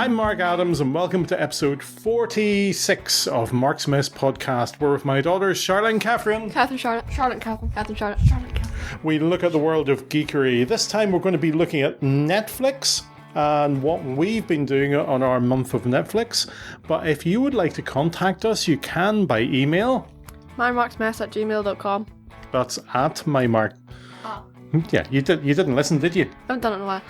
I'm Mark Adams, and welcome to episode 46 of Marksmess Podcast. We're with my daughters, Charlotte and Catherine. Catherine. We look at the world of geekery. This time we're going to be looking at Netflix and what we've been doing on our month of Netflix. But if you would like to contact us, you can by email. mymarksmess@gmail.com. That's at mymark. Yeah, you didn't listen, did you? I haven't done it in a while.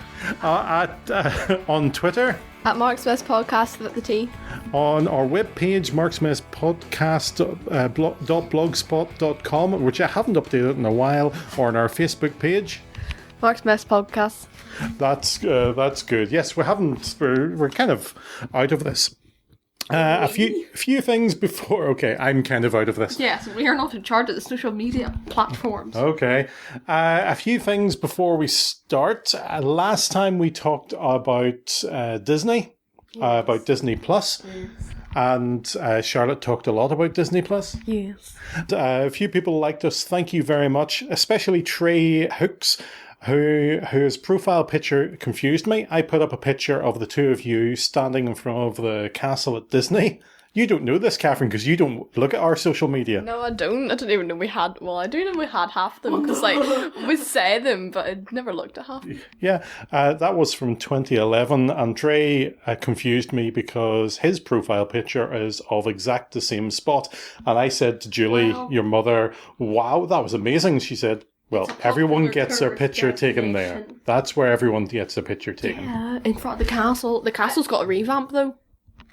On Twitter. At Marksmess Podcast at the T. On our webpage, marksmesspodcast.blogspot.com, which I haven't updated in a while, or on our Facebook page. Marksmess Podcast. That's good. Yes, we're kind of out of this. A few things before. Okay, I'm kind of out of this. Yes, we are not in charge of the social media platforms. Okay. A few things before we start. Last time we talked about Disney, about Disney Plus. Yes. And Charlotte talked a lot about Disney Plus. Yes. A few people liked us. Thank you very much, especially Trey Hooks, whose profile picture confused me. I put up a picture of the two of you standing in front of the castle at Disney. You don't know this, Catherine, because you don't look at our social media. No, I don't. I didn't even know we had... Well, I do know we had half of them, because, we say them, but I never looked at half. Yeah, that was from 2011, and Trey confused me because his profile picture is of exact the same spot. And I said to Julie, your mother, wow, that was amazing. She said, well, everyone gets their picture taken there. That's where everyone gets their picture taken. Yeah, in front of the castle. The castle's got a revamp, though.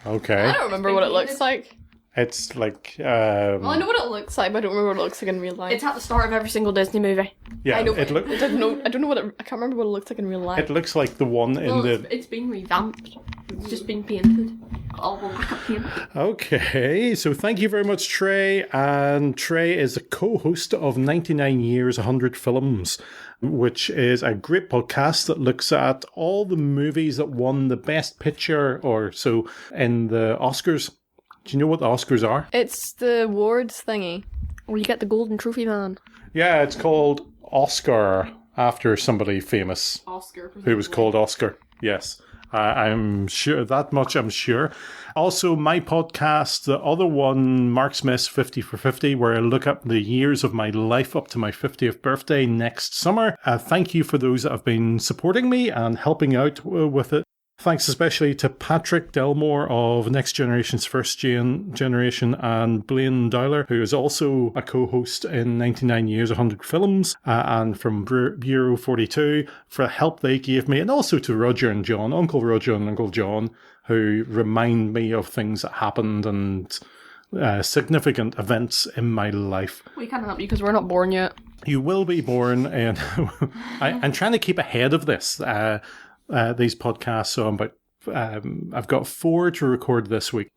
Okay. I don't remember what it looks like. It's like... Well, I know what it looks like, but I don't remember what it looks like in real life. It's at the start of every single Disney movie. Yeah, I don't know what it... I can't remember what it looks like in real life. It looks like the one in the... It's been revamped. It's just been painted. All black paint. Okay, so thank you very much, Trey. And Trey is a co-host of 99 Years, 100 Films, which is a great podcast that looks at all the movies that won the Best Picture or so in the Oscars. Do you know what the Oscars are? It's the awards thingy, where you get the golden trophy man. Yeah, it's called Oscar, after somebody famous. Oscar. Who was called Oscar, yes. I'm sure, that much I'm sure. Also, my podcast, the other one, Marksmess 50 for 50, where I look up the years of my life up to my 50th birthday next summer. Thank you for those that have been supporting me and helping out with it. Thanks especially to Patrick Delmore of Next Generation's First Generation and Blaine Dowler, who is also a co-host in 99 Years, 100 Films, and from Bureau 42 for the help they gave me, and also to Roger and John, Uncle Roger and Uncle John, who remind me of things that happened and significant events in my life. We can't help you because we're not born yet. You will be born, and I'm trying to keep ahead of this. These podcasts, so I've got 4 to record this week.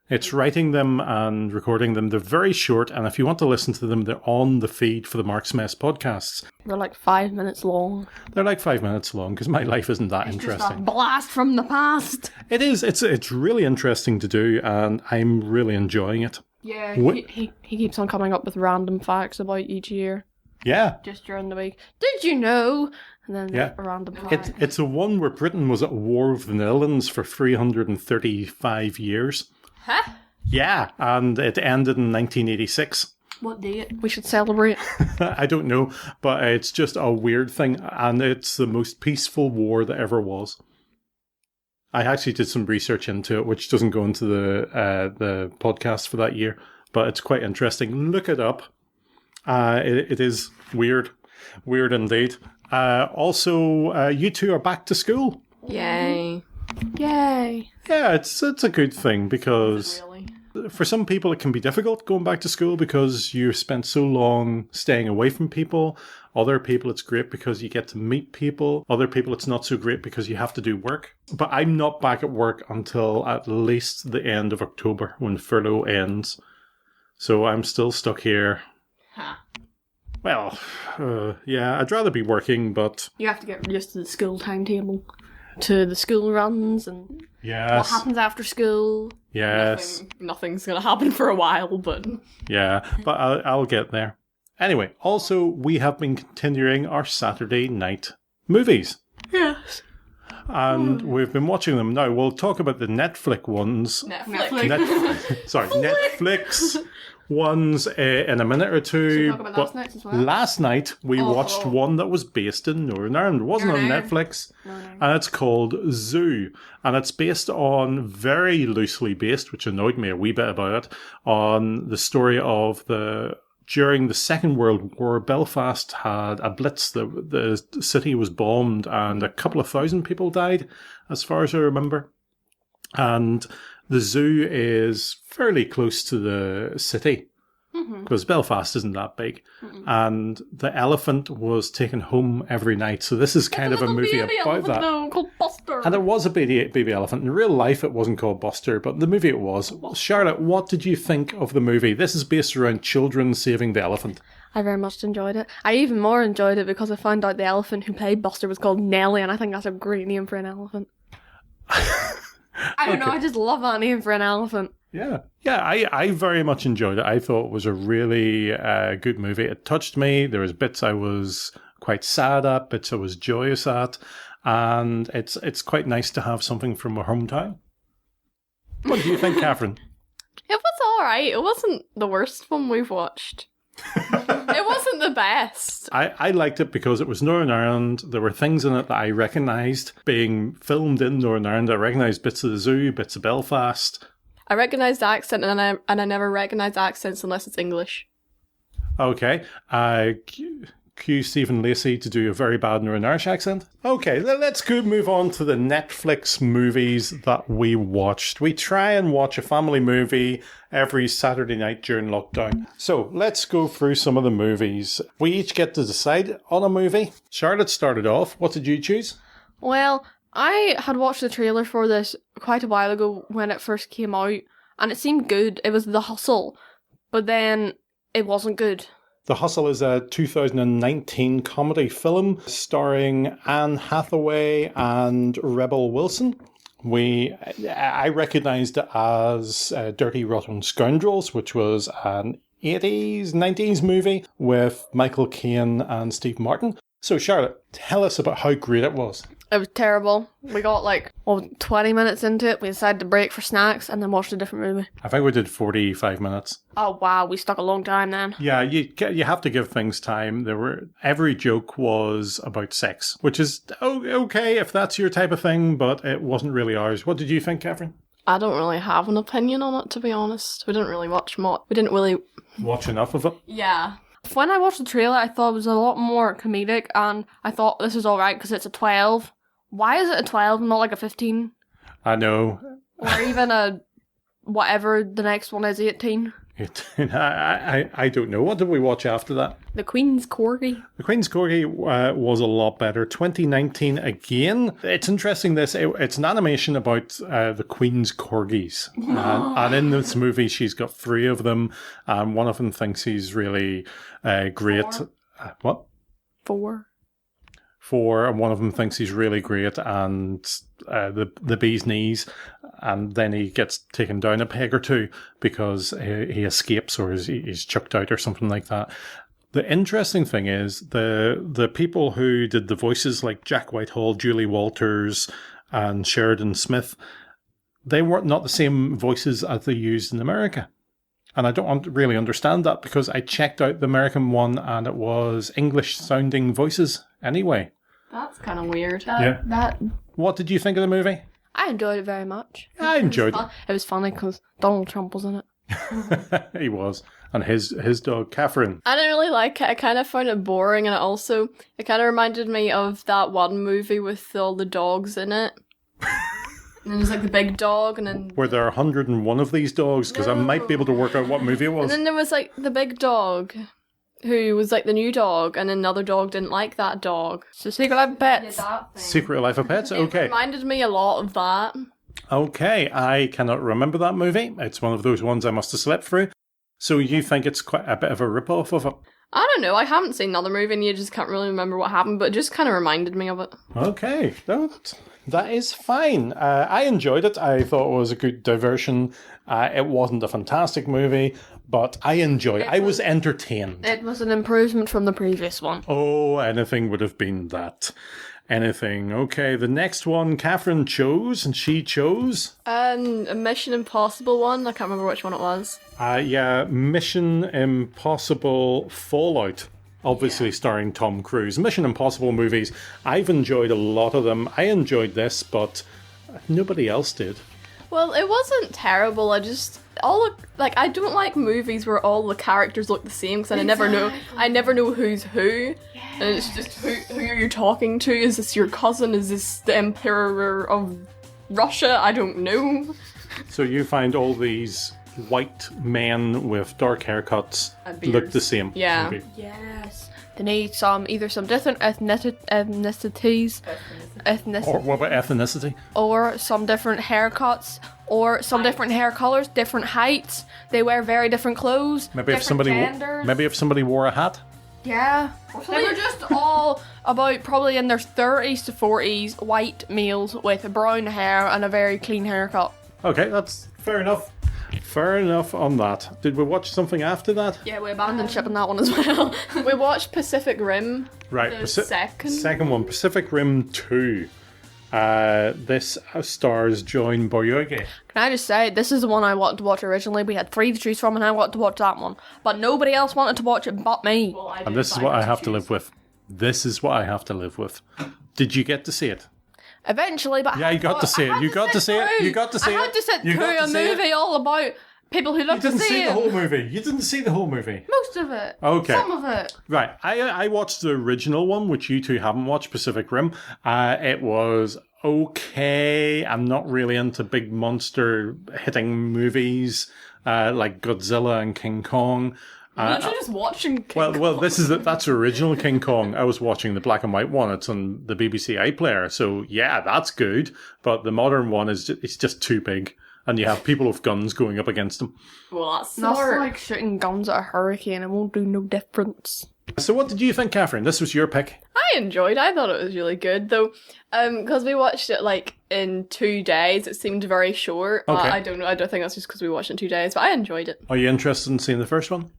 It's writing them and recording them. They're very short, and if you want to listen to them, they're on the feed for the Marksmess podcasts. They're like 5 minutes long. They're like 5 minutes long, because my life isn't that interesting. Just a blast from the past. It is. It's really interesting to do, and I'm really enjoying it. Yeah, he keeps on coming up with random facts about each year. Yeah. Just during the week. Did you know? And then a random fact. It's a one where Britain was at war with the Netherlands for 335 years. Huh? Yeah, and it ended in 1986. What date? We should celebrate. I don't know, but it's just a weird thing, and it's the most peaceful war that ever was. I actually did some research into it, which doesn't go into the podcast for that year, but it's quite interesting. Look it up. It is weird indeed. Also, you two are back to school. Yay! Yay! Yeah, it's a good thing because Really? For some people it can be difficult going back to school because you spent so long staying away from people. Other people it's great because you get to meet people. Other people it's not so great because you have to do work. But I'm not back at work until at least the end of October when furlough ends. So I'm still stuck here. Huh. Well, yeah, I'd rather be working, but... You have to get used to the school timetable, to the school runs, and yes. What happens after school. Yes. Nothing's going to happen for a while, but... Yeah, but I'll get there. Anyway, also, we have been continuing our Saturday night movies. Yes. And we've been watching them. Now, we'll talk about the Netflix ones. Netflix ones in a minute or two. Talk about last night as well. Last night, we watched one that was based in Northern Ireland. It wasn't on Netflix. And it's called Zoo. And it's based on, very loosely based, which annoyed me a wee bit about it, on the story of during the Second World War, Belfast had a blitz. The city was bombed and a couple of thousand people died, as far as I remember. And the zoo is fairly close to the city, because Belfast isn't that big. And the elephant was taken home every night. So this is kind of a movie about that. No, called Buster. And it was a baby elephant. In real life, it wasn't called Buster, but in the movie it was. Charlotte, what did you think of the movie? This is based around children saving the elephant. I very much enjoyed it. I even more enjoyed it because I found out the elephant who played Buster was called Nelly, and I think that's a great name for an elephant. I don't know, I just love that name for an elephant. Yeah, I very much enjoyed it. I thought it was a really good movie. It touched me. There was bits I was quite sad at, bits I was joyous at, and it's quite nice to have something from our hometown. What do you think, Catherine? It was alright. It wasn't the worst one we've watched. It wasn't the best. I liked it because it was Northern Ireland. There were things in it that I recognised being filmed in Northern Ireland. I recognised bits of the zoo, bits of Belfast. I recognised the accent, and I never recognise accents unless it's English. Okay. Cue Stephen Lacey to do a very bad Northern Irish accent. Okay, let's move on to the Netflix movies that we watched. We try and watch a family movie every Saturday night during lockdown. So let's go through some of the movies. We each get to decide on a movie. Charlotte started off. What did you choose? Well, I had watched the trailer for this quite a while ago when it first came out, and it seemed good. It was The Hustle, but then it wasn't good. The Hustle is a 2019 comedy film starring Anne Hathaway and Rebel Wilson. I recognised it as Dirty Rotten Scoundrels, which was an 80s, 90s movie with Michael Caine and Steve Martin. So Charlotte, tell us about how great it was. It was terrible. We got 20 minutes into it. We decided to break for snacks and then watched a different movie. I think we did 45 minutes. Oh wow, we stuck a long time then. Yeah, you have to give things time. Every joke was about sex, which is okay if that's your type of thing, but it wasn't really ours. What did you think, Catherine? I don't really have an opinion on it, to be honest. We didn't really watch much. We didn't really watch enough of it. Yeah. When I watched the trailer, I thought it was a lot more comedic, and I thought this is alright because it's a 12. Why is it a 12 and not like a 15? I know. Or even a whatever the next one is, 18. I don't know. What did we watch after that? The Queen's Corgi. The Queen's Corgi was a lot better. 2019 again. It's interesting it's an animation about the Queen's Corgis. And in this movie, she's got 3 of them. And one of them thinks he's really great. 4. What? 4, and one of them thinks he's really great, and the bee's knees, and then he gets taken down a peg or two because he escapes or he's chucked out or something like that. The interesting thing is the people who did the voices, like Jack Whitehall, Julie Walters, and Sheridan Smith, they weren't not the same voices as they used in America. And I don't really understand that because I checked out the American one and it was English-sounding voices anyway. That's kind of weird. What did you think of the movie? I enjoyed it very much. I enjoyed it. It was funny because Donald Trump was in it. He was. And his dog, Catherine. I didn't really like it. I kind of found it boring, and it kind of reminded me of that one movie with all the dogs in it. And then there's the big dog, and then... Were there 101 of these dogs? Because I might be able to work out what movie it was. And then there was the big dog, who was the new dog, and another dog didn't like that dog. So Secret Life of Pets. Secret Life of Pets? Okay. It reminded me a lot of that. Okay, I cannot remember that movie. It's one of those ones I must have slept through. So you think it's quite a bit of a rip-off of it? I don't know. I haven't seen another movie, and you just can't really remember what happened, but it just kind of reminded me of it. Okay. That is fine. I enjoyed it. I thought it was a good diversion. It wasn't a fantastic movie, but I enjoyed it. I was entertained. It was an improvement from the previous one. Oh, anything would have been that. anything. Okay, the next one Catherine chose, and she chose... A Mission Impossible one. I can't remember which one it was. Yeah, Mission Impossible Fallout. Obviously starring Tom Cruise. Mission Impossible movies, I've enjoyed a lot of them. I enjoyed this, but nobody else did. Well, it wasn't terrible. I don't like movies where all the characters look the same because I never know who's who. Yeah. And it's just who are you talking to? Is this your cousin? Is this the Emperor of Russia? I don't know. So you find all these white men with dark haircuts look the same. Yeah. Okay. Yes. They need either some different ethnicities. Or what about ethnicity? Or some different haircuts. Or some different hair colours, different heights. They wear very different clothes. Maybe if somebody wore a hat. Yeah. They were just all about probably in their 30s to 40s, white males with brown hair and a very clean haircut. Okay, that's fair enough. Fair enough on that. Did we watch something after that? Yeah, we abandoned ship on that one as well. We watched Pacific Rim. Right, the second one, Pacific Rim 2. This stars Joan Boyega. Can I just say, this is the one I wanted to watch originally. We had 3 to choose from and I wanted to watch that one. But nobody else wanted to watch it but me. Well, And this is what I have to live with. This is what I have to live with. Did you get to see it? Eventually, but yeah, you got to see it. You got to see it. You got to see it. I had to sit through a movie all about people who love to see it. You didn't see the whole movie. You didn't see the whole movie. Most of it. Okay. Some of it. Right. I watched the original one, which you two haven't watched, Pacific Rim. It was okay. I'm not really into big monster hitting movies like Godzilla and King Kong. You're just watching King Kong. Well, that's original King Kong. I was watching the black and white one. It's on the BBC iPlayer. So yeah, that's good. But the modern one it's just too big. And you have people with guns going up against them. Well, that's like shooting guns at a hurricane. It won't do no difference. So what did you think, Catherine? This was your pick. I thought it was really good, though. Because we watched it, in 2 days. It seemed very short. Okay. I don't know. I don't think that's just because we watched it in 2 days. But I enjoyed it. Are you interested in seeing the first one?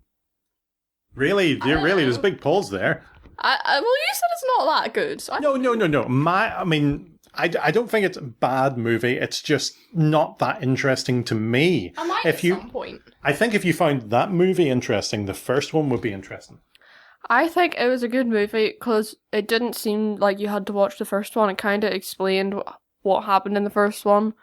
Really? Really? There's big pulls there. Well, you said it's not that good. So No. I don't think it's a bad movie. It's just not that interesting to me. I might at some point. I think if you found that movie interesting, the first one would be interesting. I think it was a good movie because it didn't seem like you had to watch the first one. It kind of explained what happened in the first one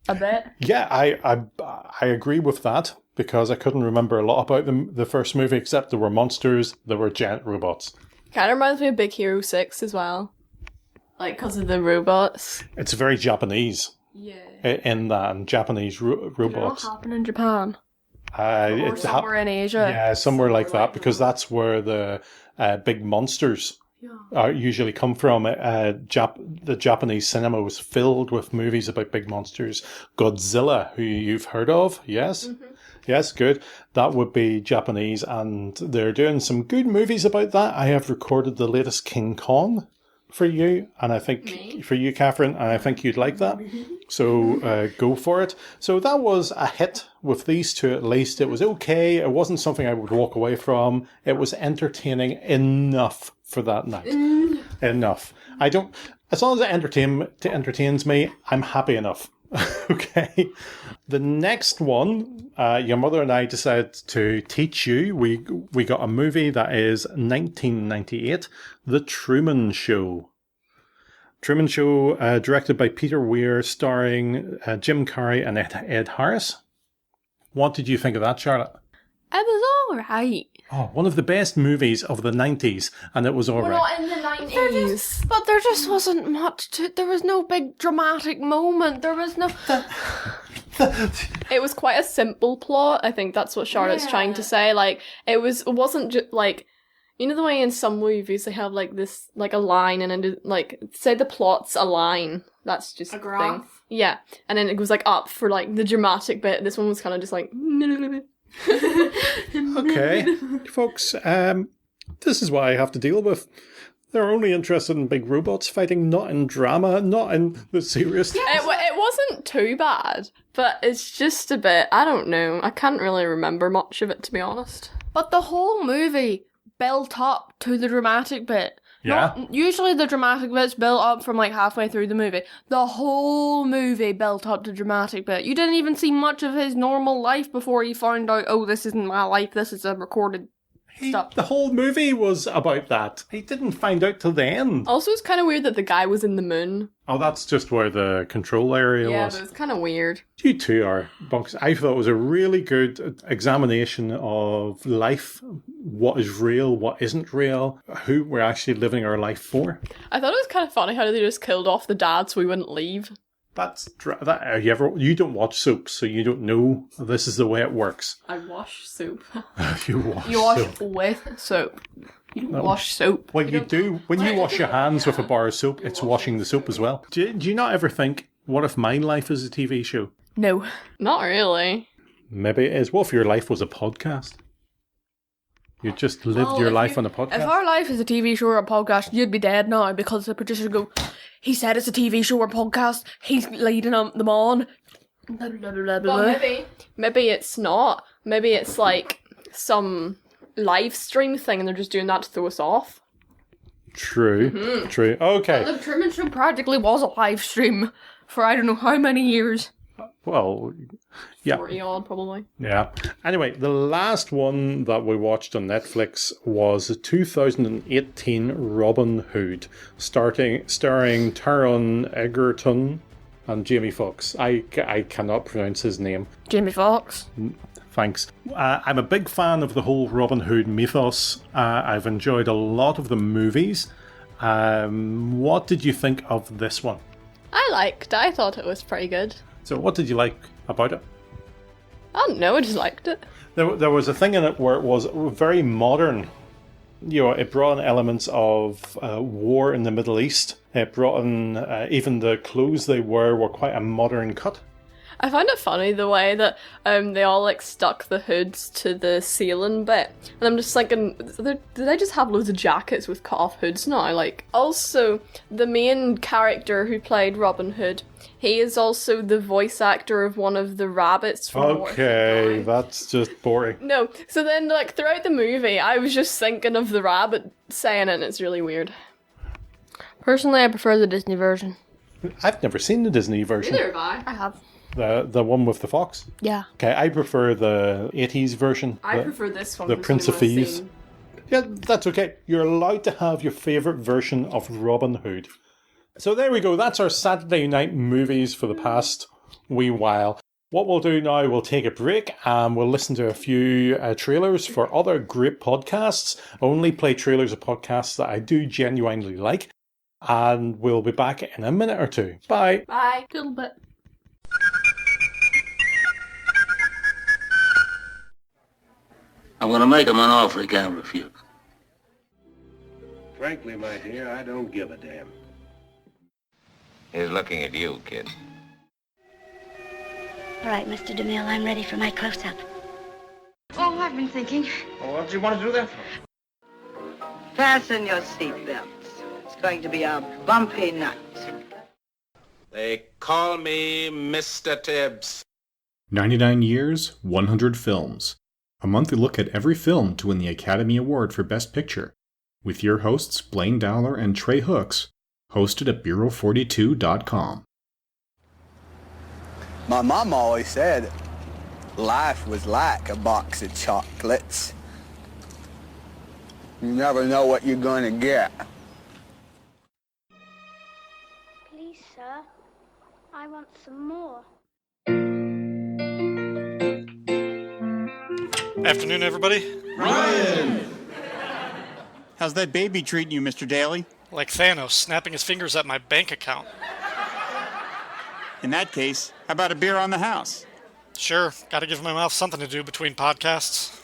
a bit. Yeah, I agree with that because I couldn't remember a lot about the first movie except there were monsters, there were giant robots. Kind of reminds me of Big Hero 6 as well. Because of the robots. It's very Japanese. Yeah. In that, and Japanese robots. Did it not happen in Japan? Or somewhere in Asia. Yeah, somewhere like that, because that's where the big monsters usually come from. The Japanese cinema was filled with movies about big monsters. Godzilla, who you've heard of, yes? Mm-hmm. Yes, good. That would be Japanese, and they're doing some good movies about that. I have recorded the latest King Kong for you, and I think for you, Catherine, and I think you'd like that. So go for it. So that was a hit with these two at least. It was okay. It wasn't something I would walk away from. It was entertaining enough for that night. Enough. As long as it entertains me, I'm happy enough. Okay. The next one, your mother and I decided to teach you. We got a movie that is 1998, The Truman Show. Truman Show, directed by Peter Weir, starring Jim Carrey and Ed Harris. What did you think of that, Charlotte? It was alright. Oh, one of the best movies of the 90s, and it was alright. Not in the 90s. But there just wasn't much to it. There was no big dramatic moment. There was no... It was quite a simple plot. I think that's what Charlotte's trying to say. It wasn't just, you know the way in some movies they have, this, a line, and then, say the plot's a line. That's just a graph. Thing. Yeah. And then it goes, up for, the dramatic bit. This one was kind of just, Okay, folks, this is what I have to deal with. They're only interested in big robots fighting, not in drama, not in the serious things. It wasn't too bad, but it's just a bit, I don't know, I can't really remember much of it, to be honest. But the whole movie built up to the dramatic bit. Yeah. Usually the dramatic bit's built up from like halfway through the movie. The whole movie built up to dramatic bit. You didn't even see much of his normal life before he found out, oh, this isn't my life, this is a recorded stuff. The whole movie was about that. He didn't find out till the end. Also, it's kind of weird that the guy was in the moon. Oh, that's just where the control area Yeah, was. but it's kind of weird. You two are bunks. I thought it was a really good examination of life, what is real, what isn't real, who we're actually living our life for. I thought it was kind of funny how they just killed off the dad so he wouldn't leave. You don't watch soaps, so you don't know this is the way it works. I wash soup. You wash soap. with soap. You don't wash soap. Well, you do. When you wash your hands with a bar of soap, it's washing the soap as well. Do you not ever think, what if my life is a TV show? No. Not really. Maybe it is. What if your life was a podcast? You just lived your life on a podcast? If our life is a TV show or a podcast, you'd be dead now because the producers go, he said it's a TV show or podcast, he's leading them on. Blah, blah, blah, blah, Well, maybe it's not. Maybe it's like some live stream thing and they're just doing that to throw us off. True. True. Okay. The Truman Show practically was a live stream for I don't know how many years. Well, yeah. 40 odd, probably. Yeah. Anyway, the last one that we watched on Netflix was 2018 Robin Hood, starring Taron Egerton and Jamie Foxx. I cannot pronounce his name. Jamie Foxx. Thanks. I'm a big fan of the whole Robin Hood mythos. I've enjoyed a lot of the movies. What did you think of this one? I thought it was pretty good. So what did you like about it? I don't know, I just liked it. There was a thing in it where it was very modern. You know, it brought in elements of war in the Middle East. It brought in even the clothes they were quite a modern cut. I found it funny the way that they all like stuck the hoods to the ceiling bit, and I'm just thinking, did they just have loads of jackets with cut off hoods now? Like, also the main character who played Robin Hood, he is also the voice actor of one of the rabbits from Okay, that's just boring. No, so then like throughout the movie, I was just thinking of the rabbit saying it, and it's really weird. Personally, I prefer the Disney version. I've never seen the Disney version. Neither have I. I have. The one with the fox? Yeah. Okay, I prefer the 80s version. I prefer this one. The because Prince the of one I've Thieves. seen. Yeah, that's okay. You're allowed to have your favourite version of Robin Hood. So there we go. That's our Saturday night movies for the past wee while. What we'll do now, we'll take a break and we'll listen to a few trailers for other great podcasts. I only play trailers of podcasts that I do genuinely like. And we'll be back in a minute or two. Bye. Bye. A little bit. I'm going to make him an offer he can't refuse. Frankly, my dear, I don't give a damn. He's looking at you, kid. All right, Mr. DeMille, I'm ready for my close-up. Oh, I've been thinking. Well, what do you want to do that for? Fasten your seatbelts. It's going to be a bumpy night. They call me Mr. Tibbs. 99 years, 100 films. A monthly look at every film to win the Academy Award for Best Picture. With your hosts Blaine Dowler and Trey Hooks. Hosted at Bureau42.com. My mom always said life was like a box of chocolates. You never know what you're going to get. Please, sir, I want some more. Afternoon, everybody. Ryan! How's that baby treating you, Mr. Daly? Like Thanos snapping his fingers at my bank account. In that case, how about a beer on the house? Sure, gotta give my mouth something to do between podcasts.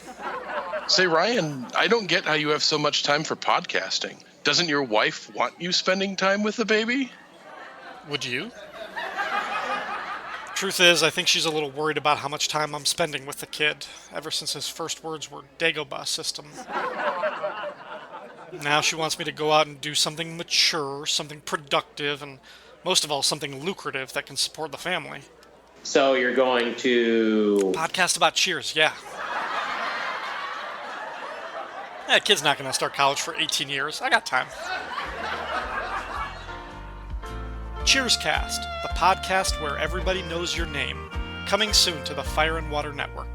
Say, Ryan, I don't get how you have so much time for podcasting. Doesn't your wife want you spending time with the baby? Would you? Truth is, I think she's a little worried about how much time I'm spending with the kid, ever since his first words were Dagobah system. Now she wants me to go out and do something mature, something productive, and most of all, something lucrative that can support the family. So you're going to... Podcast about Cheers, yeah. That kid's not going to start college for 18 years. I got time. Cheerscast, the podcast where everybody knows your name. Coming soon to the Fire and Water Network.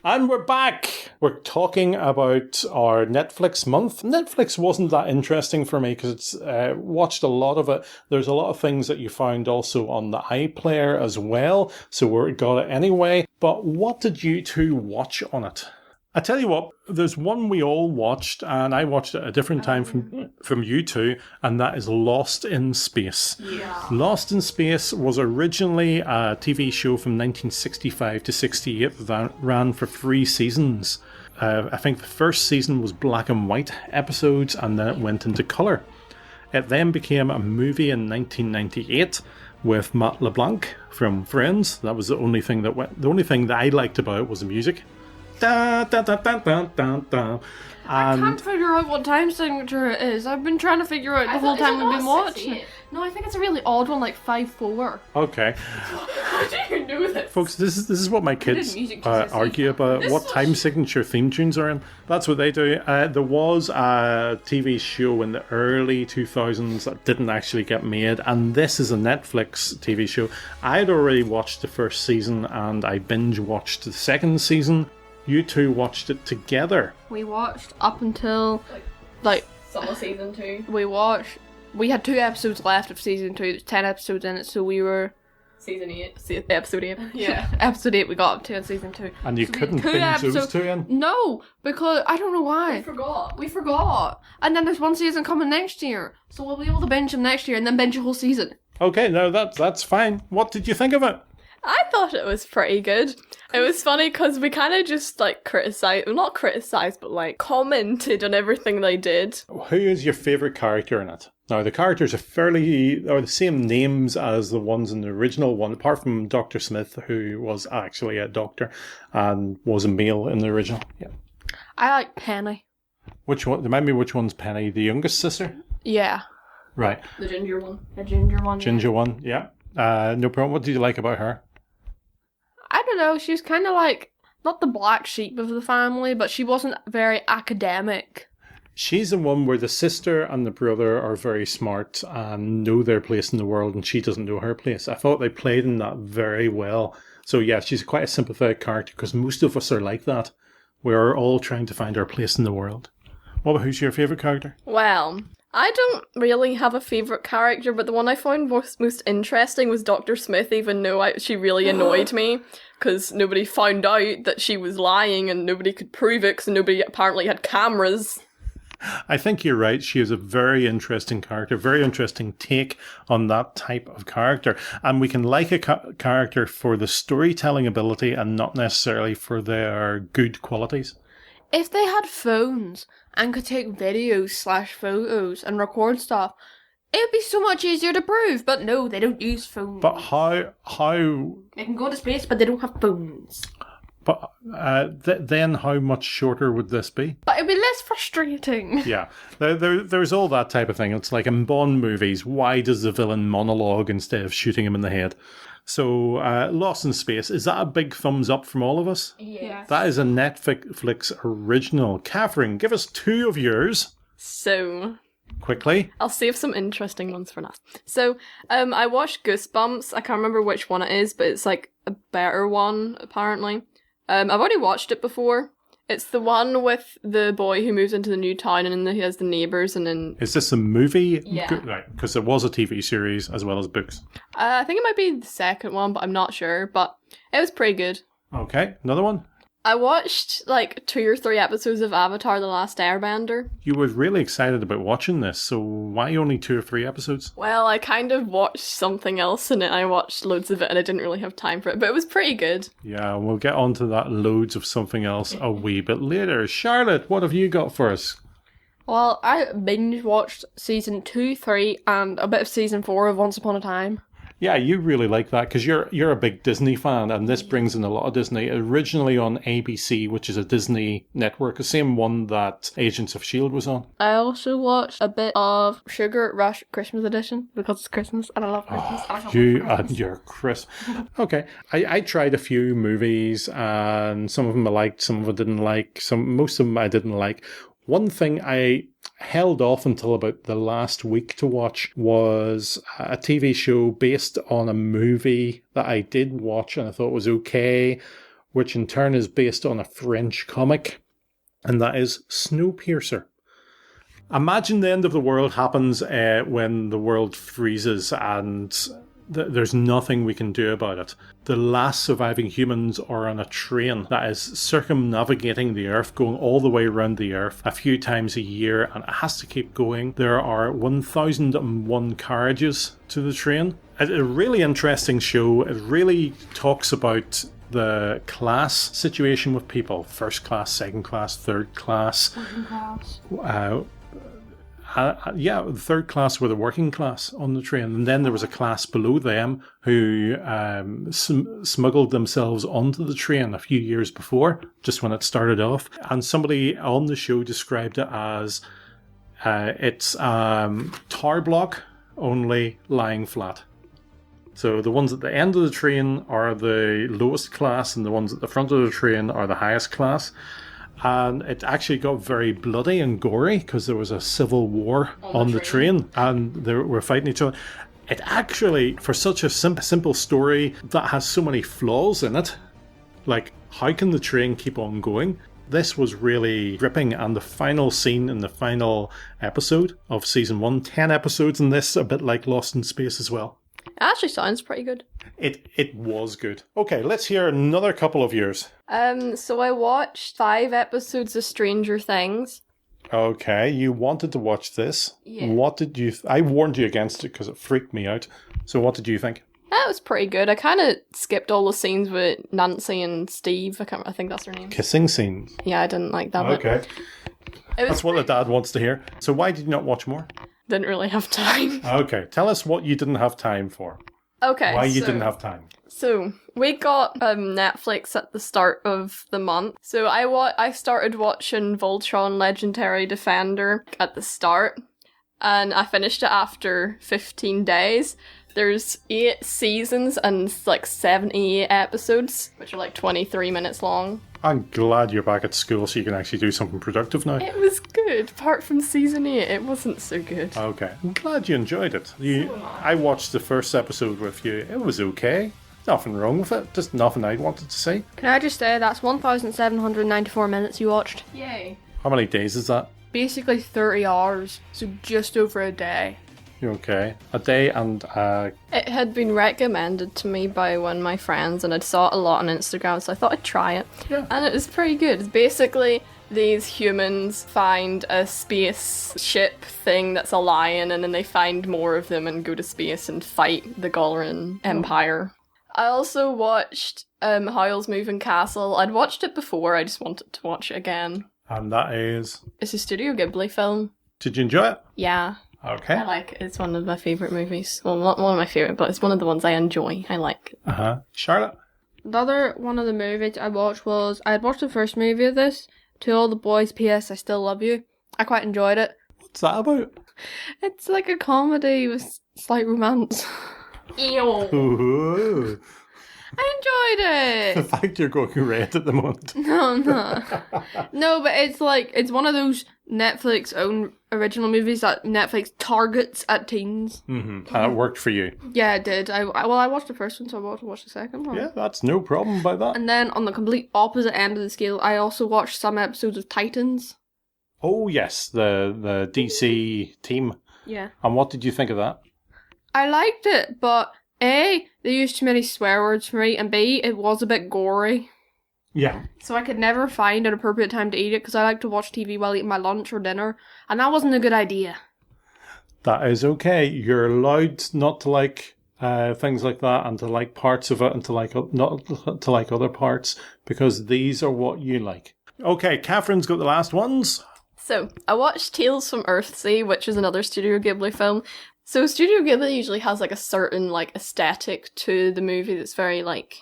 And we're back. We're talking about our Netflix month. Netflix wasn't that interesting for me because it's watched a lot of it. There's a lot of things that you found also on the iPlayer as well. So we got it anyway. But what did you two watch on it? I tell you what, there's one we all watched, and I watched it at a different time from you two, and that is Lost in Space. Yeah. Lost in Space was originally a TV show from 1965 to 68 that ran for 3 seasons. I think the first season was black and white episodes, and then it went into colour. It then became a movie in 1998 with Matt LeBlanc from Friends. That was the only thing that went. The only thing that I liked about it was the music. Da, da, da, da, da, da, da. I can't figure out what time signature it is. I've been trying to figure out the whole time we've been watching it. No, I think it's a really odd one, like 5/4. Okay. How do you know this? Folks, this is what my kids argue about, what time signature theme tunes are in. That's what they do. There was a TV show in the early 2000s that didn't actually get made, and this is a Netflix TV show. I had already watched the first season, and I binge watched the second season. You two watched it together. We watched up until, like... Summer season 2. We had 2 episodes left of season 2. There's 10 episodes in it, so we were... Season 8. Episode 8. Yeah. Episode 8 we got up to in season 2. And you couldn't binge those 2 in? No, because I don't know why. We forgot. And then there's one season coming next year. So we'll be able to binge them next year and then binge a whole season. Okay, no, that's fine. What did you think of it? I thought it was pretty good. It was funny because we kind of just like not criticised, but like commented on everything they did. Who is your favourite character in it? Now, the characters are the same names as the ones in the original one, apart from Dr. Smith, who was actually a doctor and was a male in the original. Yeah. I like Penny. Which one? Remind me which one's Penny? The youngest sister? Yeah. Right. The ginger one. Ginger one, yeah. No problem. What did you like about her? I don't know, she was kind of like, not the black sheep of the family, but she wasn't very academic. She's the one where the sister and the brother are very smart and know their place in the world, and she doesn't know her place. I thought they played in that very well. So yeah, she's quite a sympathetic character, because most of us are like that. We're all trying to find our place in the world. Who's your favourite character? Well, I don't really have a favourite character, but the one I found most interesting was Dr. Smith, even though she really annoyed me, because nobody found out that she was lying and nobody could prove it, because nobody apparently had cameras. I think you're right. She is a very interesting character, very interesting take on that type of character. And we can like a character for the storytelling ability and not necessarily for their good qualities. If they had phones and could take videos/photos and record stuff, it would be so much easier to prove. But no, they don't use phones. But how? They can go to space, but they don't have phones. But then how much shorter would this be? But it'd be less frustrating. Yeah, there's all that type of thing. It's like in Bond movies, why does the villain monologue instead of shooting him in the head? So, Lost in Space, is that a big thumbs up from all of us? Yeah. That is a Netflix original. Catherine, give us 2 of yours. So... Quickly. I'll save some interesting ones for last. So, I watched Goosebumps. I can't remember which one it is, but it's like a better one, apparently. I've already watched it before. It's the one with the boy who moves into the new town and then he has the neighbours and then... Is this a movie? Yeah. Right, because it was a TV series as well as books. I think it might be the second one, but I'm not sure. But it was pretty good. Okay, another one? I watched like 2 or 3 episodes of Avatar: The Last Airbender. You were really excited about watching this, so why only 2 or 3 episodes? Well, I kind of watched something else in it. I watched loads of it and I didn't really have time for it, but it was pretty good. Yeah, we'll get onto that loads of something else a wee bit later. Charlotte, what have you got for us? Well, I binge watched season 2, 3, and a bit of season 4 of Once Upon a Time. Yeah, you really like that because you're a big Disney fan, and this brings in a lot of Disney. Originally on ABC, which is a Disney network, the same one that Agents of S.H.I.E.L.D. was on. I also watched a bit of Sugar Rush Christmas Edition because it's Christmas and I love Christmas. You and your Chris. Okay, I tried a few movies, and some of them I liked, some of them I didn't like. Most of them I didn't like. One thing I held off until about the last week to watch was a TV show based on a movie that I did watch and I thought was okay, which in turn is based on a French comic, and that is Snowpiercer. Imagine the end of the world happens when the world freezes and there's nothing we can do about it. The last surviving humans are on a train that is circumnavigating the Earth, going all the way around the Earth a few times a year, and it has to keep going. There are 1001 carriages to the train. It's a really interesting show. It really talks about the class situation with people. First class, second class, third class. Working class. The third class were the working class on the train, and then there was a class below them who smuggled themselves onto the train a few years before, just when it started off. And somebody on the show described it as it's tower block, only lying flat. So the ones at the end of the train are the lowest class, and the ones at the front of the train are the highest class. And it actually got very bloody and gory because there was a civil war on the train and they were fighting each other. It actually, for such a simple story that has so many flaws in it, like how can the train keep on going? This was really gripping, and the final scene in the final episode of season 1, 10 episodes in this, a bit like Lost in Space as well. It actually sounds pretty good. It was good. Okay, let's hear another couple of yours. So I watched 5 episodes of Stranger Things. Okay, you wanted to watch this. Yeah. What did you... I warned you against it because it freaked me out. So what did you think? That was pretty good. I kind of skipped all the scenes with Nancy and Steve. I think that's their name. Kissing scenes. Yeah, I didn't like that. Okay. That's what the dad wants to hear. So why did you not watch more? Didn't really have time. Okay, tell us what you didn't have time for. Okay, why you didn't have time. So we got Netflix at the start of the month. So I started watching Voltron Legendary Defender at the start, and I finished it after 15 days. There's 8 seasons and like 78 episodes, which are like 23 minutes long. I'm glad you're back at school so you can actually do something productive now. It was good, apart from season 8, it wasn't so good. Okay, I'm glad you enjoyed it. I watched the first episode with you. It was okay. Nothing wrong with it. Just nothing I wanted to say. Can I just say that's 1,794 minutes you watched? Yay. How many days is that? Basically 30 hours, so just over a day. Okay. A day and... It had been recommended to me by one of my friends, and I'd saw it a lot on Instagram, so I thought I'd try it. Yeah. And it was pretty good. It's basically, these humans find a spaceship thing that's a lion, and then they find more of them and go to space and fight the Gaulian Empire. I also watched Howl's Moving Castle. I'd watched it before, I just wanted to watch it again. And that is... It's a Studio Ghibli film. Did you enjoy it? Yeah. Okay. I like it. It's one of my favourite movies. Well, not one of my favourite, but it's one of the ones I enjoy. I like it. Charlotte? The other one of the movies I watched was... I watched the first movie of this, To All the Boys, P.S. I Still Love You. I quite enjoyed it. What's that about? It's like a comedy with slight romance. Ew. Ooh. I enjoyed it. The fact you're going red at the moment. No, but it's one of those Netflix own original movies that Netflix targets at teens. Mm-hmm. And it worked for you. Yeah, it did. I watched the first one, so I want to watch the second one. Yeah, that's no problem by that. And then on the complete opposite end of the scale, I also watched some episodes of Titans. Oh yes, the DC team. Yeah. And what did you think of that? I liked it, but A, they used too many swear words for me, and B, it was a bit gory. Yeah. So I could never find an appropriate time to eat it, because I like to watch TV while eating my lunch or dinner, and that wasn't a good idea. That is okay. You're allowed not to like things like that, and to like parts of it, and to like not to like other parts, because these are what you like. Okay, Catherine's got the last ones. So, I watched Tales from Earthsea, which is another Studio Ghibli film. So Studio Ghibli usually has like a certain like aesthetic to the movie that's very like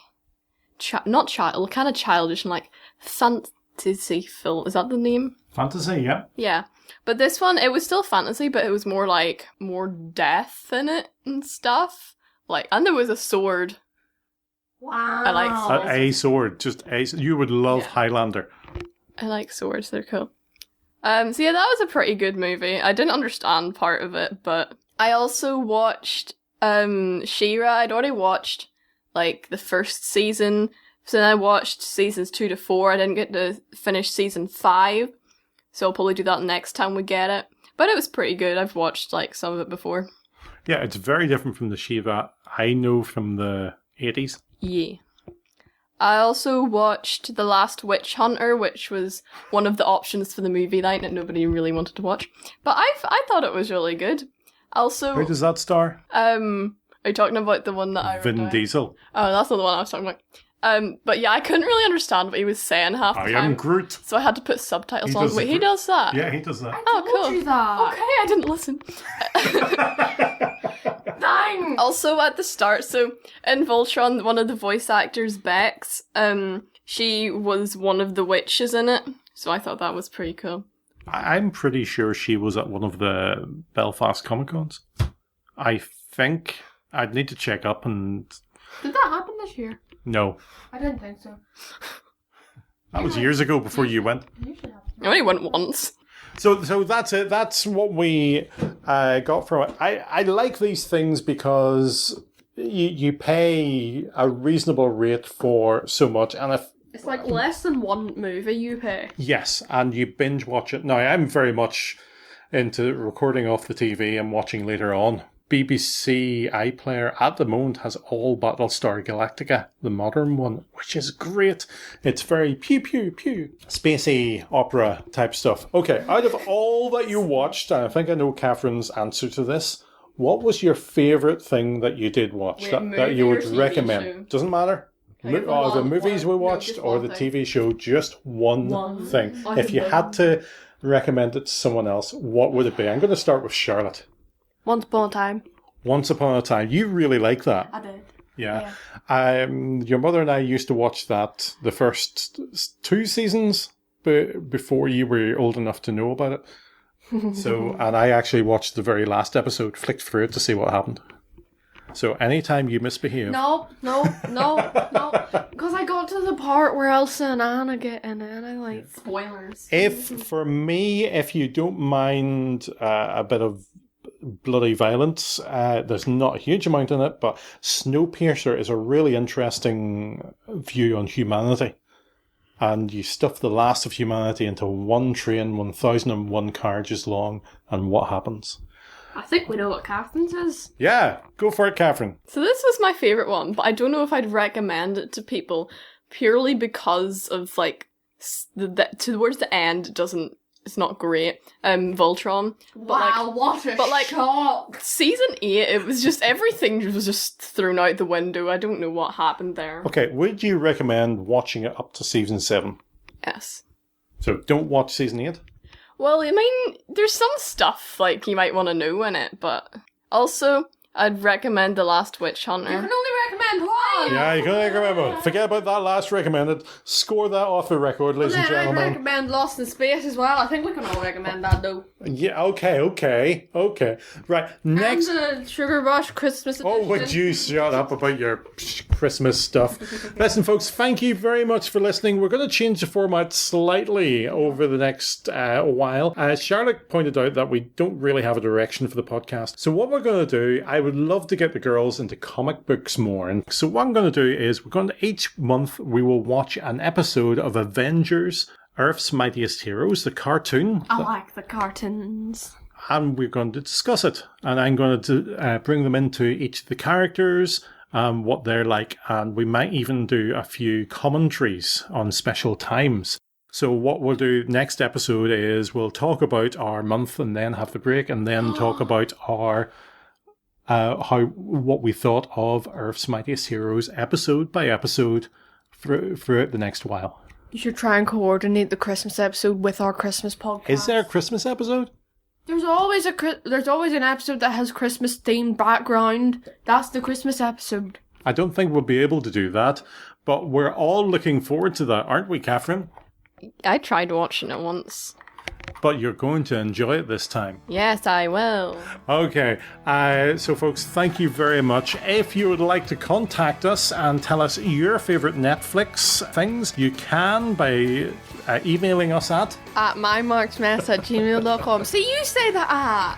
not child, kind of childish and like fantasy film. Is that the name? Fantasy, yeah. Yeah. But this one, it was still fantasy, but it was more like more death in it and stuff. Like, and there was a sword. Wow. I like swords. A sword, just a. You would love Highlander. I like swords, they're cool. So yeah, that was a pretty good movie. I didn't understand part of it, but I also watched She-Ra. I'd already watched like the first season, so then I watched seasons 2 to 4. I didn't get to finish season 5, so I'll probably do that next time we get it. But it was pretty good. I've watched like some of it before. Yeah, it's very different from the Shiva I know from the 80s. Yeah. I also watched The Last Witch Hunter, which was one of the options for the movie night that nobody really wanted to watch. But I thought it was really good. Also, Who does that star? are you talking about the one that I Vin wrote down? Diesel. Oh, that's not the one I was talking about. But yeah, I couldn't really understand what he was saying half the I time. am Groot. So I had to put subtitles He on. does Wait, the he Groot. does that? Yeah, he does that. Oh, cool. you that. Okay, I didn't listen. Dang! Also at the start, so in Voltron, one of the voice actors, Bex, she was one of the witches in it. So I thought that was pretty cool. I'm pretty sure she was at one of the Belfast Comic Cons. I think I'd need to check up and... Did that happen this year? No. I didn't think so. That was years ago before you went. I only went once. So that's it. That's what we got from it. I like these things because you pay a reasonable rate for so much, and if It's like less than one movie you pay. yes, and you binge watch it. Now I'm very much into recording off the TV and watching later on. BBC iPlayer at the moment has all Battlestar Galactica, the modern one, which is great. It's very pew pew pew, spacey opera type stuff. Okay, out of all that you watched, and I think I know Catherine's answer to this, what was your favourite thing that you did watch Wait, that you would movie or TV recommend? show? Doesn't matter. Okay, The movies we no, watched just or one the thing. TV show, just one thing. I If you could had to recommend it to someone else, what would it be? I'm going to start with Charlotte. Once Upon a Time. Once Upon a Time. You really like that. I did. Yeah. Your mother and I used to watch that the first 2 seasons before you were old enough to know about it. So, and I actually watched the very last episode, flicked through it to see what happened. So anytime you misbehave... No. Because I got to the part where Elsa and Anna get in it, and I like... Spoilers. For me, if you don't mind a bit of bloody violence, there's not a huge amount in it, but Snowpiercer is a really interesting view on humanity. And you stuff the last of humanity into one train, 1001 carriages long, and what happens? I think we know what Catherine's is. Yeah, go for it, Catherine. So this was my favourite one, but I don't know if I'd recommend it to people purely because of like towards the end it's not great. Voltron. Wow, what a shock! Season 8, it was just everything was just thrown out the window. I don't know what happened there. Okay, would you recommend watching it up to season 7? Yes. So don't watch season 8? Well, I mean, there's some stuff like you might want to know in it, but also I'd recommend The Last Witch Hunter. You can only recommend one! Yeah, you can recommend one. Forget about that last recommended. Score that off the record, ladies and I'd gentlemen. recommend Lost in Space as well. I think we can all recommend that though. Yeah, okay. Right, next... And the Sugar Rush Christmas edition. Oh, would you shut up about your Christmas stuff. Listen, folks, thank you very much for listening. We're going to change the format slightly over the next while. Charlotte pointed out that we don't really have a direction for the podcast. So what we're going to do, I would love to get the girls into comic books more. And so what I'm going to do is each month we will watch an episode of Avengers, Earth's Mightiest Heroes, the cartoon. I like the cartoons. And we're going to discuss it. And I'm going to bring them into each of the characters, what they're like. And we might even do a few commentaries on special times. So what we'll do next episode is we'll talk about our month and then have the break and then talk about our what we thought of Earth's Mightiest Heroes episode by episode throughout the next while. You should try and coordinate the Christmas episode with our Christmas podcast. Is there a Christmas episode? There's always an episode that has Christmas themed background. That's the Christmas episode. I don't think we'll be able to do that, but we're all looking forward to that, aren't we, Catherine? I tried watching it once. But you're going to enjoy it this time. Yes, I will. Okay, so folks, thank you very much. If you would like to contact us and tell us your favourite Netflix things, you can by emailing us at mymarksmess@gmail.com. See, you say the at.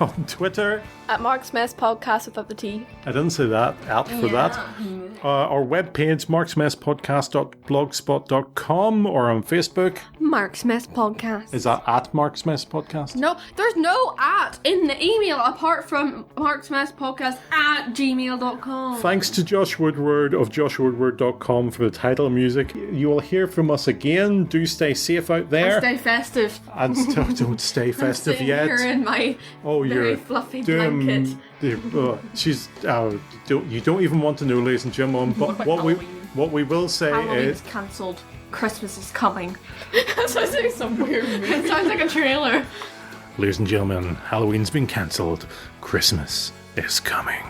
on Twitter. At Marksmess Podcast without the T. I didn't say that. Out for that. Our webpage, marksmesspodcast.blogspot.com, or on Facebook. Marksmess Podcast. Is that at Marksmess Podcast? No, there's no at in the email apart from marksmesspodcast@gmail.com. Thanks to Josh Woodward of joshwoodward.com for the title music. You will hear from us again. Do stay safe out there. And stay festive. And don't stay festive I'm yet. Here in my very fluffy blanket. She's you don't even want to know, ladies and gentlemen. But what we will say Halloween's is cancelled. Christmas is coming. That sounds like some weird movie. It sounds like a trailer. Ladies and gentlemen, Halloween's been cancelled. Christmas is coming.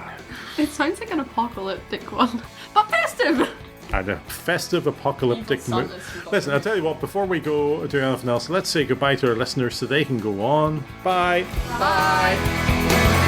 It sounds like an apocalyptic one, but festive. And a festive apocalyptic movie. Listen, I'll tell you what, before we go do anything else, let's say goodbye to our listeners so they can go on. Bye. Bye.